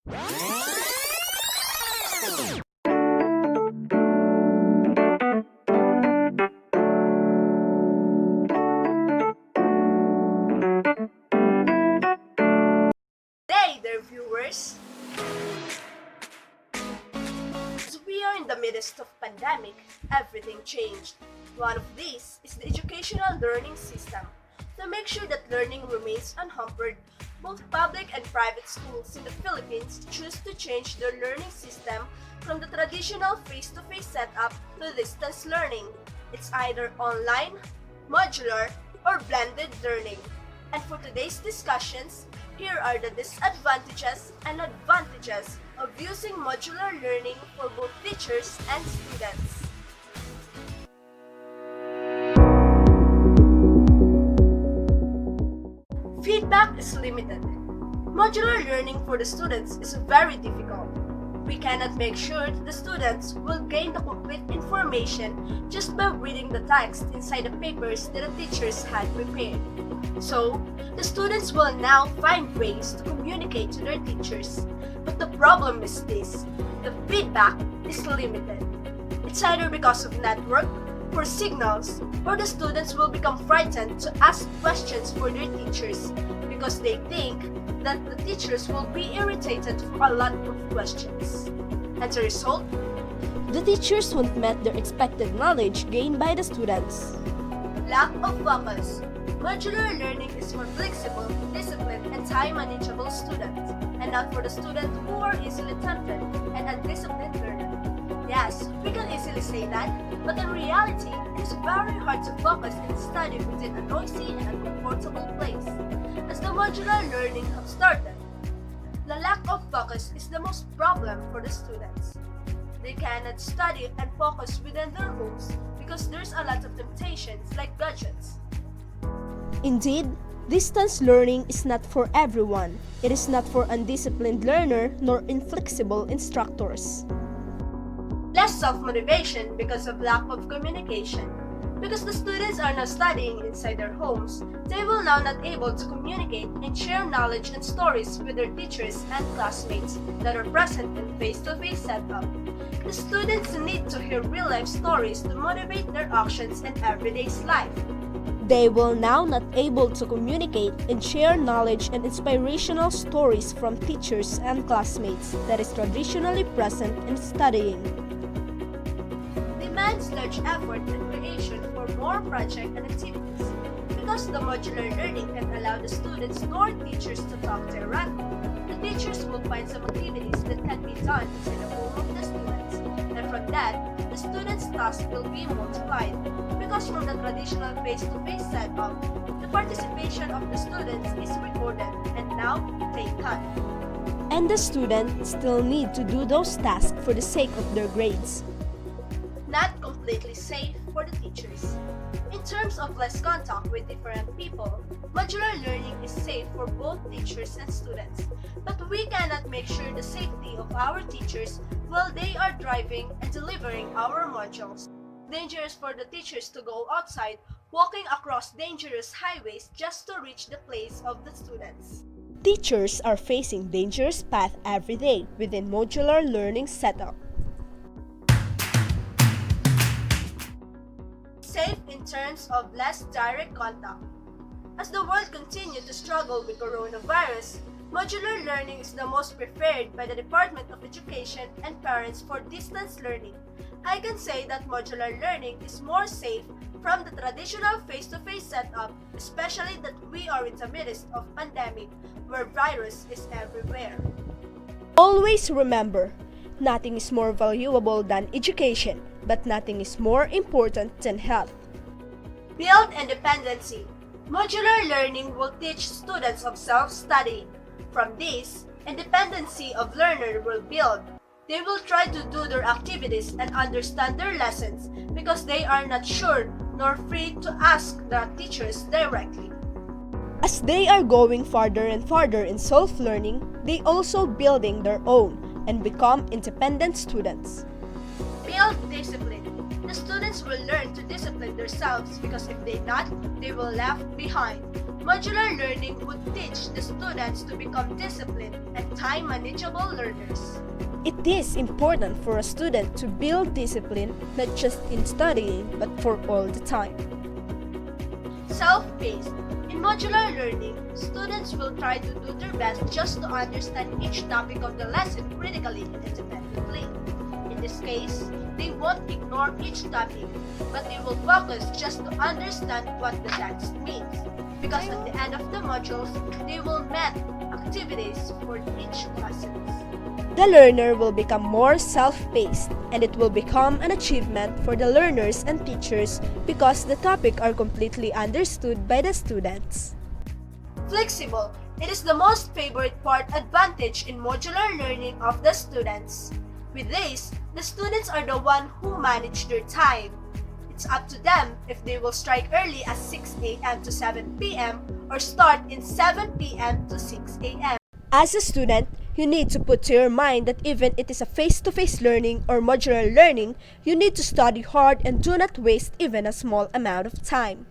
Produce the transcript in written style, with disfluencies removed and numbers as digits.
Hey there, viewers! As we are in the midst of pandemic, everything changed. One of these is the educational learning system. To make sure that learning remains unhampered, both public and private schools in the Philippines choose to change their learning system from the traditional face-to-face setup to distance learning. It's either online, modular, or blended learning. And for today's discussions, here are the disadvantages and advantages of using modular learning for both teachers and students. Feedback is limited. Modular learning for the students is very difficult. We cannot make sure that the students will gain the complete information just by reading the text inside the papers that the teachers had prepared. So, the students will now find ways to communicate to their teachers. But the problem is this: the feedback is limited. It's either because of network, or signals, or the students will become frightened to ask questions for their teachers because they think that the teachers will be irritated for a lot of questions. As a result, The teachers won't met their expected knowledge gained by the students. lack of focus. Modular learning is for flexible, disciplined, and time-manageable students, and not for the students who are easily tempted and undisciplined learner. Yes, we can easily say that, but in reality, it is very hard to focus and study within a noisy and uncomfortable place, as the modular learning have started. The lack of focus is the most problem for the students. They cannot study and focus within their homes because there's a lot of temptations like gadgets. Indeed, distance learning is not for everyone. It is not for undisciplined learner nor inflexible instructors. Less self-motivation because of lack of communication. Because the students are now studying inside their homes, they will now not able to communicate and share knowledge and stories with their teachers and classmates that are present in face-to-face setup. The students need to hear real-life stories to motivate their actions in everyday life. They will now not able to communicate and share knowledge and inspirational stories from teachers and classmates that is traditionally present in studying. Demands large effort and creation for more project and activities. Because the modular learning can allow the students nor teachers to talk directly, the teachers will find some activities that can be done inside the home of the students. And from that, the students' tasks will be multiplied. Because from the traditional face-to-face setup, the participation of the students is recorded and now they cut. And the student still need to do those tasks for the sake of their grades. Not completely safe for the teachers. In terms of less contact with different people, modular learning is safe for both teachers and students. But we cannot make sure the safety of our teachers while they are driving and delivering our modules. Dangerous for the teachers to go outside, walking across dangerous highways just to reach the place of the students. Teachers are facing dangerous path every day within modular learning setup. Safe in terms of less direct contact. As the world continues to struggle with coronavirus, modular learning is the most preferred by the Department of Education and parents for distance learning. I can say that modular learning is more safe from the traditional face-to-face setup, especially that we are in the midst of pandemic where virus is everywhere. Always remember, nothing is more valuable than education, but nothing is more important than health. Build independency. Modular learning will teach students of self-study. From this, independency of learner will build. They will try to do their activities and understand their lessons because they are not sure nor free to ask the teachers directly. As they are going farther and farther in self-learning, they also building their own and become independent students. Build discipline. The students will learn to discipline themselves because if they not, they will left behind. Modular learning would teach the students to become disciplined and time-manageable learners. It is important for a student to build discipline not just in studying but for all the time. Self-paced. In modular learning, students will try to do their best just to understand each topic of the lesson critically and independently. In this case, they won't ignore each topic, but they will focus just to understand what the text means. Because at the end of the modules, they will make activities for each lesson. The learner will become more self-paced and it will become an achievement for the learners and teachers because the topic are completely understood by the students. Flexible. It is the most favorite part advantage in modular learning of the students. With this, the students are the one who manage their time. It's up to them if they will strike early as 6 a.m. to 7 p.m. or start in 7 p.m. to 6 a.m. As a student, you need to put to your mind that even it is a face-to-face learning or modular learning, you need to study hard and do not waste even a small amount of time.